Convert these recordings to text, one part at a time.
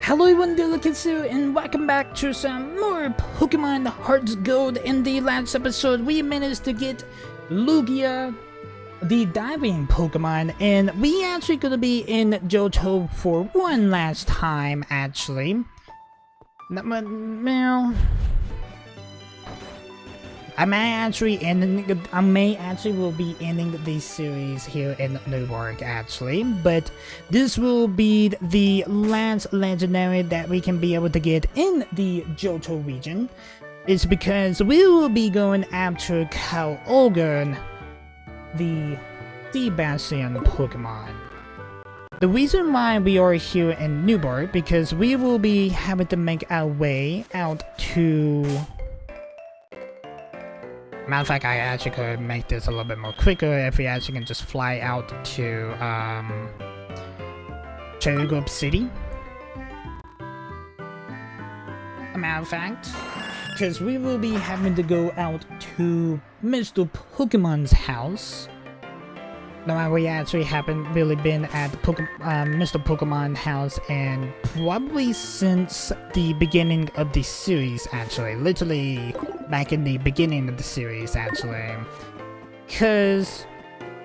Hello everyone, Delicatsu, and welcome back to some more Pokemon HeartGold. In the last episode, we managed to get Lugia, the diving Pokemon, and we actually gonna be in Johto for one last time, actually. I may actually will be ending the series here in Newark, actually, but this will be the last legendary that we can be able to get in the Johto region. It's because we will be going after Kyogre, the Basin Pokemon. The reason why we are here in Newark because we will be having to make our way out to... Matter of fact, I actually could make this a little bit more quicker if we actually can just fly out to HeartGold City. A matter of fact, because we will be having to go out to Mr. Pokemon's house. Now, we actually haven't really been at Mr. Pokemon house and probably since the beginning of the series, actually. Literally back in the beginning of the series, actually. Because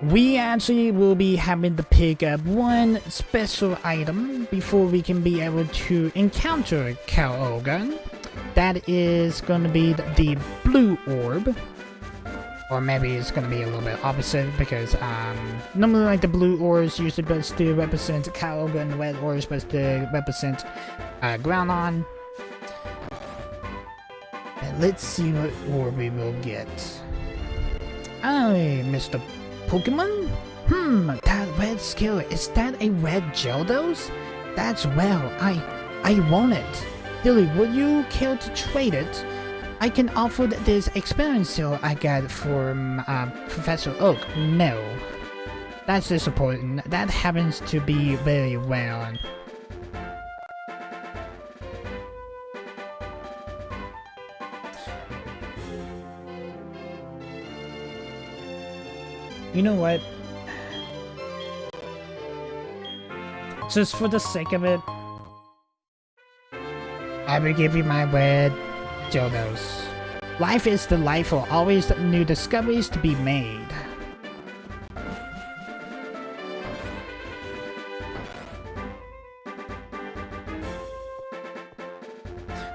we actually will be having to pick up one special item before we can be able to encounter Kyogre. That is going to be the blue orb. Or maybe it's gonna be a little bit opposite because normally like the blue orbs usually supposed to represent Kyogre and the red orbs supposed to represent Groundon. And let's see what orb we will get. Hey, Mr. Pokemon? That red skill, is that a red Gyarados? That's well, I want it. Dilly, would you care to trade it? I can offer this experience seal I got from Professor Oak. No. That's disappointing. That happens to be very well. You know what? Just for the sake of it, I will give you my red Gyarados. Life is delightful, always new discoveries to be made.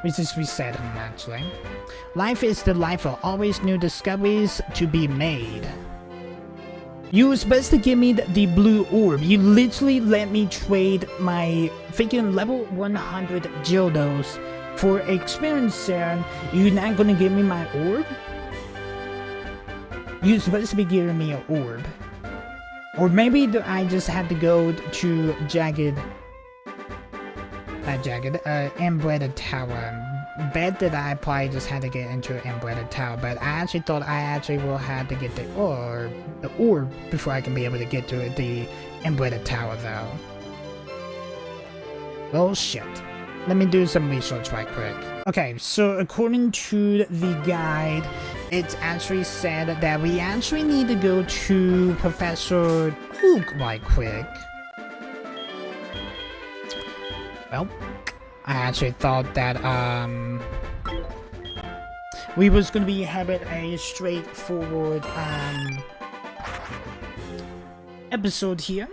We just reset him, actually. Life is delightful, always new discoveries to be made. You were supposed to give me the blue orb. You literally let me trade my freaking level 100 Gyarados for experience, Sarah. You're not gonna give me my orb? You're supposed to be giving me an orb. Or maybe I just had to go to Embedded Tower. Bet that I probably just had to get into Embedded Tower, but I actually thought I actually will have to get the orb before I can be able to get to the Embedded Tower, though. Oh shit. Let me do some research right quick. Okay, so according to the guide, it's actually said that we actually need to go to Professor Oak right quick. Well, I actually thought that we was gonna be having a straightforward episode here.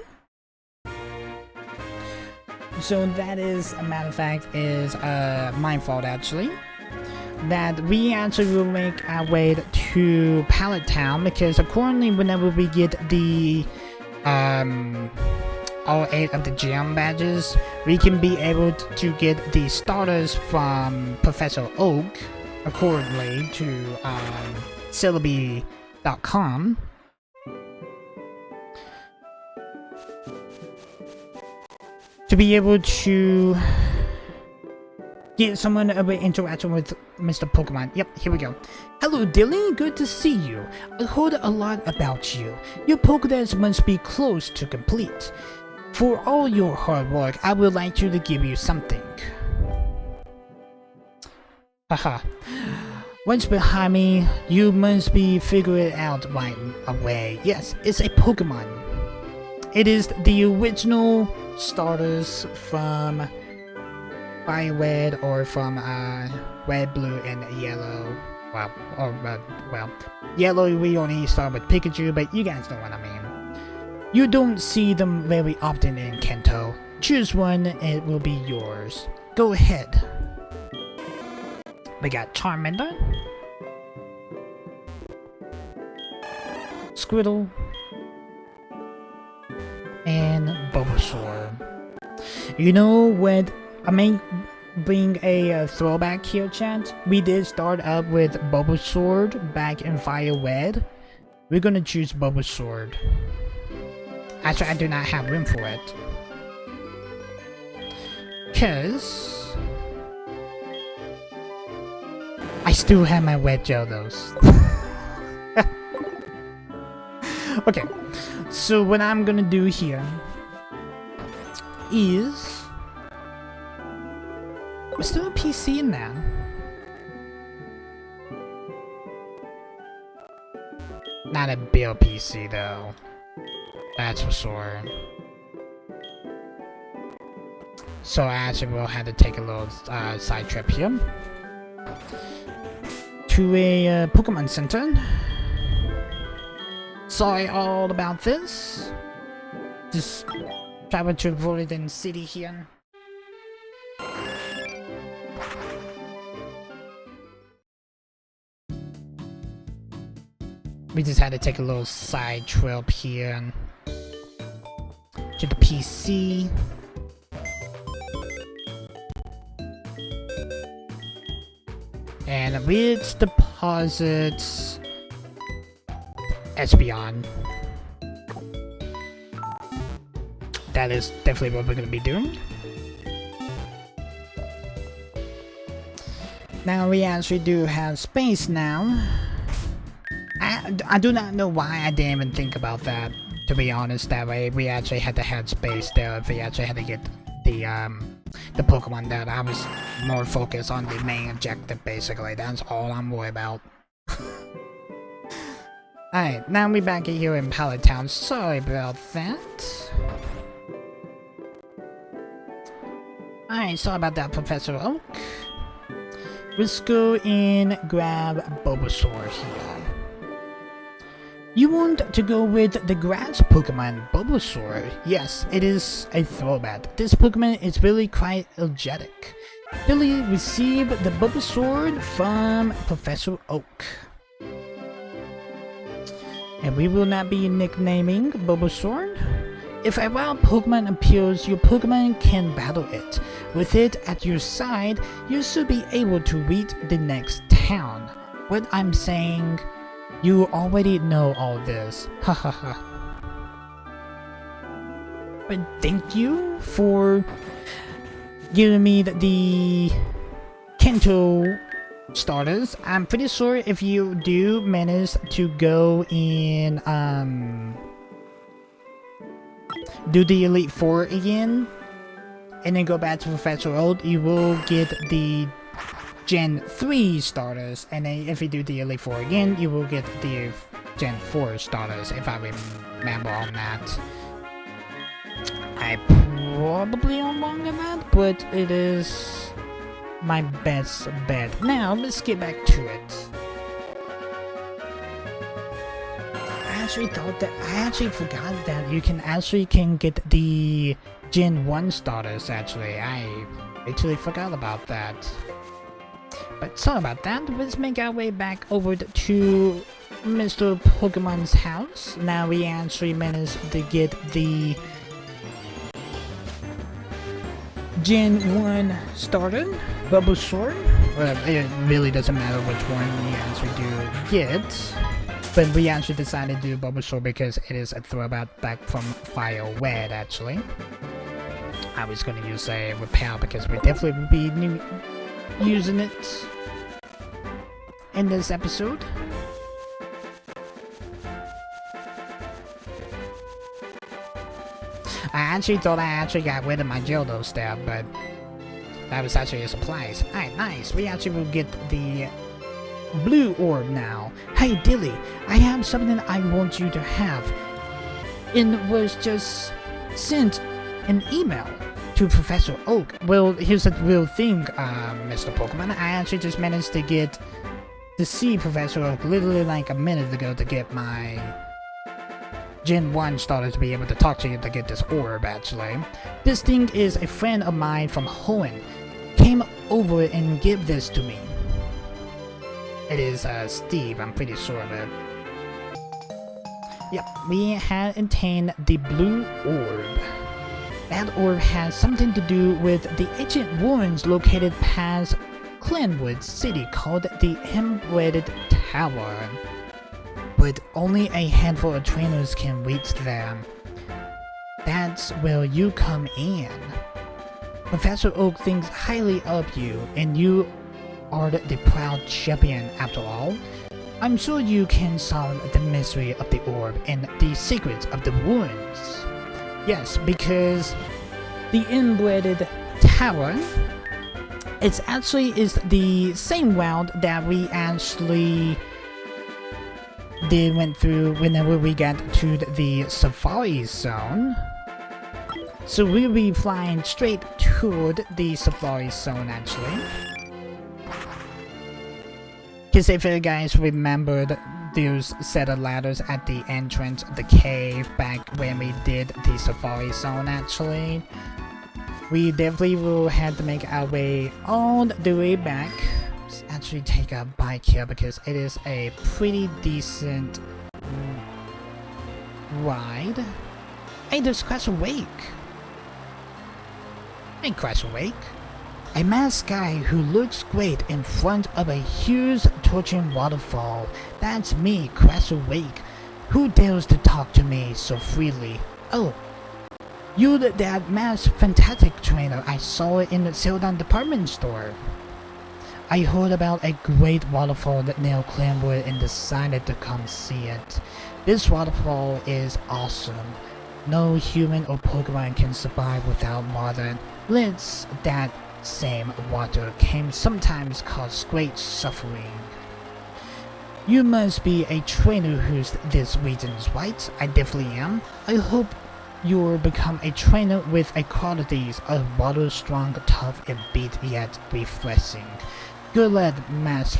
So that is, a matter of fact, is my fault actually. That we actually will make our way to Pallet Town because accordingly, whenever we get the all 8 of the gem badges, we can be able to get the starters from Professor Oak, accordingly to Celebi.com. To be able to get someone of an interaction with Mr. Pokemon. Yep, here we go. Hello Dilly, good to see you. I heard a lot about you. Your Pokédex must be close to complete. For all your hard work, I would like to give you something. Haha. What's behind me? You must be figuring it out right away. Yes, it's a Pokemon. It is the original starters from Fire Red or from Red, Blue, and Yellow. Well, well, Yellow we only start with Pikachu, but you guys know what I mean. You don't see them very often in Kanto. Choose one, it will be yours. Go ahead. We got Charmander, Squirtle, and Bulbasaur. You know what? I may bring a throwback here, chat. We did start up with Bulbasaur back in Fire Red. We're gonna choose Bulbasaur. Actually, I do not have room for it. Because I still have my wet Gyarados. Okay, so what I'm gonna do here is we're still a PC in there. Not a build PC though. That's for sure. So I actually will have to take a little side trip here to a Pokemon Center. Sorry all about this. Just travel to Viridian City here. We just had to take a little side trip here to the PC. And with deposits Espeon. That is definitely what we're going to be doing. Now we actually do have space now. I do not know why I didn't even think about that, to be honest. That way we actually had to have space there if we actually had to get the Pokemon that I was more focused on the main objective, basically. That's all I'm worried about. Alright, now we're back here in Pallet Town. Sorry about that. Alright, sorry about that, Professor Oak. Let's go and grab Bulbasaur here. You want to go with the grass Pokemon, Bulbasaur? Yes, it is a throwback. This Pokemon is really quite energetic. Billy received the Bulbasaur from Professor Oak. And we will not be nicknaming Bulbasaur. If a wild Pokemon appears, your Pokemon can battle it. With it at your side, you should be able to reach the next town. What I'm saying, you already know all this. Hahaha. But thank you for giving me the Kanto starters. I'm pretty sure if you do manage to go in do the Elite Four again and then go back to Professor Oak, you will get the Gen 3 starters, and then if you do the Elite Four again, you will get the Gen 4 starters, if I remember on that. I probably am wrong on that, but it is my best bet. Now, let's get back to it. I actually forgot that you can get the Gen 1 starters, actually. I actually forgot about that. But sorry about that. Let's make our way back over to Mr. Pokemon's house. Now we actually managed to get the Gen 1 starter, Bulbasaur. Well, it really doesn't matter which one we actually do get. But we actually decided to do Bulbasaur because it is a throwback back from Fire Red, actually. I was going to use a Repel because we definitely will be using it in this episode. I actually thought I got rid of my Gyarados there, but that was actually a surprise. Alright, nice. We actually will get the blue orb now. Hey Dilly, I have something I want you to have. It was just sent an email. to Professor Oak. Well, here's the real thing, Mr. Pokemon. I actually just managed to see Professor Oak literally like a minute ago to get my Gen 1 starter to be able to talk to you to get this orb, actually. This thing is a friend of mine from Hoenn. Came over and gave this to me. It is, Steve, I'm pretty sure of it. Yep, we had obtained the blue orb. That orb has something to do with the ancient ruins located past Clanwood City called the Embedded Tower. But only a handful of trainers can reach them. That's where you come in. Professor Oak thinks highly of you, and you are the proud champion after all. I'm sure you can solve the mystery of the orb and the secrets of the ruins. Yes, because the Embedded Tower, it actually is the same route that we actually went through whenever we got to the Safari Zone. So we'll be flying straight toward the Safari Zone, actually. Because if you guys remembered those set of ladders at the entrance of the cave back when we did the Safari Zone, actually, we definitely will have to make our way all the way back. Let's actually take a bike here because it is a pretty decent ride. Hey, there's Crash Awake. Hey, Crash Awake. A masked guy who looks great in front of a huge torching waterfall. That's me, Crash Awake. Who dares to talk to me so freely? Oh, you that masked fantastic trainer I saw in the Celadon department store. I heard about a great waterfall near Clanwood and decided to come see it. This waterfall is awesome. No human or Pokemon can survive without water. Let's that same water can sometimes cause great suffering. You must be a trainer who's this region's right? I definitely am. I hope you'll become a trainer with a qualities of water strong, tough, and beat yet refreshing. Good luck, Mass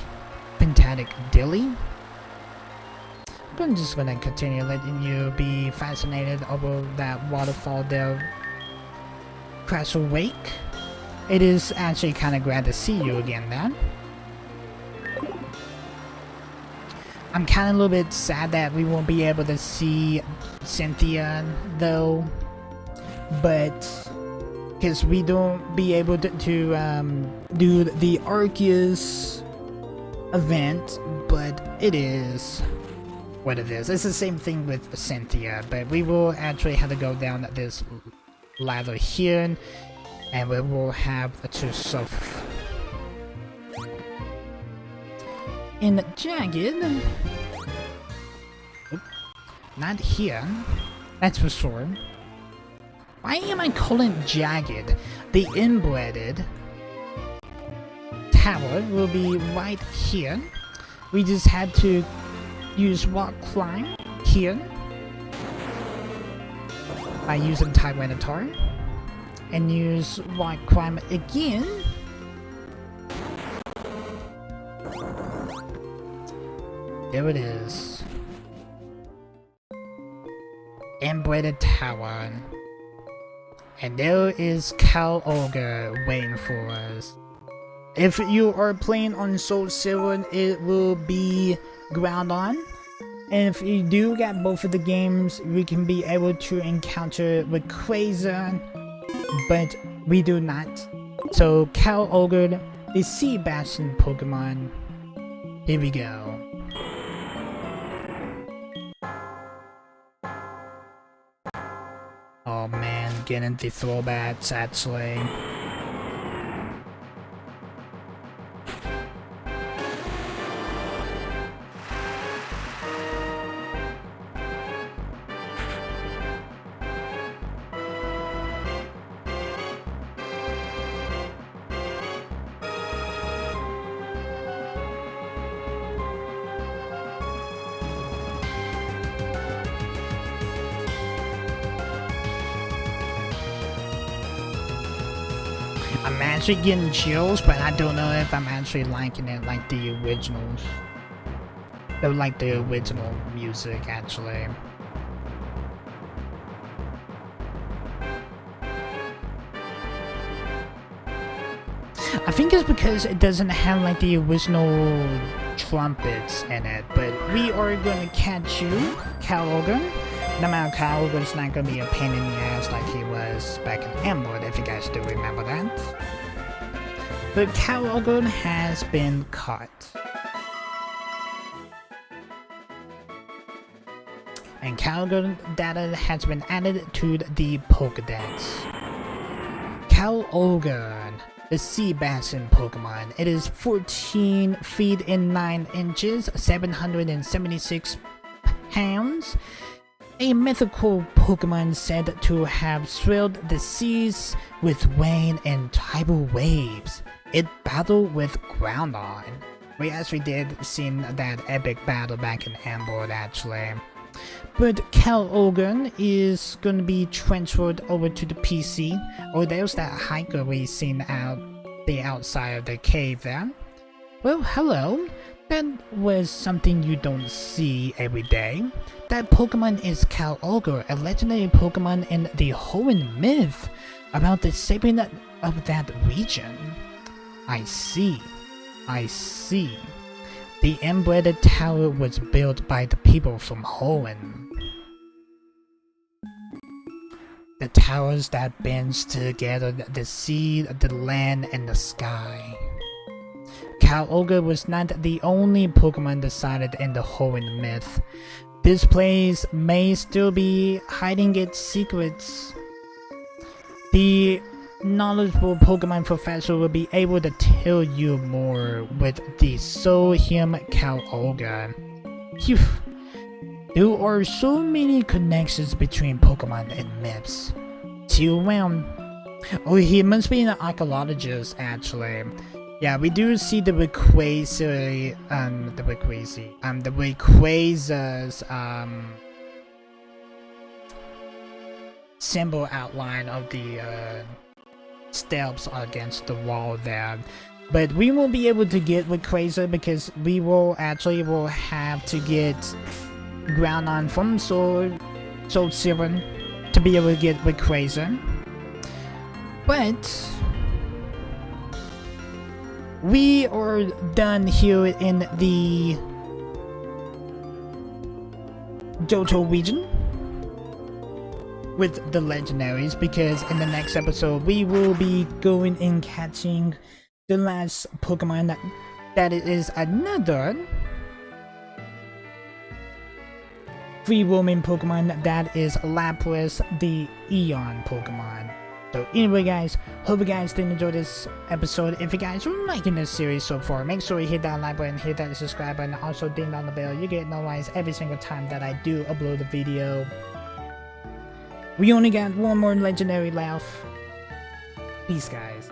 Fantastic Dilly. I'm just gonna continue letting you be fascinated over that waterfall there, Crash Awake. It is actually kind of glad to see you again, man. I'm kind of a little bit sad that we won't be able to see Cynthia, though, but because we don't be able to do the Arceus event, but it is what it is. It's the same thing with Cynthia, but we will actually have to go down this ladder here, and we will have to surf in Jagged. Oop, not here, that's for sure. Why am I calling Jagged? The Embedded Tower will be right here. We just had to use Rock Climb here by using Tyranitar, and use Rock Climb again there it is. Embedded Tower. And there is Kyogre waiting for us. If you are playing on Soul Silver, it will be Groudon. And if you do get both of the games, we can be able to encounter Rayquaza, but we do not. So Kyogre, the Sea Basin Pokemon. Here we go. Oh man, getting the throwbacks actually. I'm actually getting chills, but I don't know if I'm actually liking it like the originals. Like the original music, actually. I think it's because it doesn't have like the original trumpets in it, but we are going to catch you, Kyogre. No matter, Kyogre's not going to be a pain in the ass like he was back in Emerald, if you guys do remember that. But Kyogre has been caught. And Kyogre data has been added to the Pokédex. Kyogre, the Sea Basin Pokemon. It is 14 feet and 9 inches, 776 pounds. A mythical Pokemon said to have swelled the seas with rain and tidal waves. It battled with Groudon. We actually did see that epic battle back in Emerald, actually. But Kyogre is going to be transferred over to the PC. Oh, there's that hiker we seen out the outside of the cave there. Well, hello. That was something you don't see every day. That Pokemon is Kyogre, a legendary Pokemon in the Hoenn myth about the shaping of that region. I see. I see. The Embedded Tower was built by the people from Hoenn. The towers that binds together the sea, the land, and the sky. Kyogre was not the only Pokemon decided in the Hoenn myth. This place may still be hiding its secrets. The knowledgeable Pokemon professor will be able to tell you more with the Show Him Kyogre. Phew. There are so many connections between Pokemon and myths. See you around. Oh, he must be an archaeologist, actually. Yeah, we do see the Rayquaza's symbol outline of the steps against the wall there. But we won't be able to get Rayquaza because we will have to get Groudon from Soul Silver to be able to get Rayquaza. But we are done here in the Johto region with the legendaries, because in the next episode we will be going and catching the last Pokemon that is another free roaming Pokemon, that is Lapras, the Eon Pokemon. So anyway guys, hope you guys did enjoy this episode. If you guys are liking this series so far, make sure you hit that like button, hit that subscribe button, also ding on the bell. You get notified every single time that I do upload a video. We only got one more legendary left. Peace guys.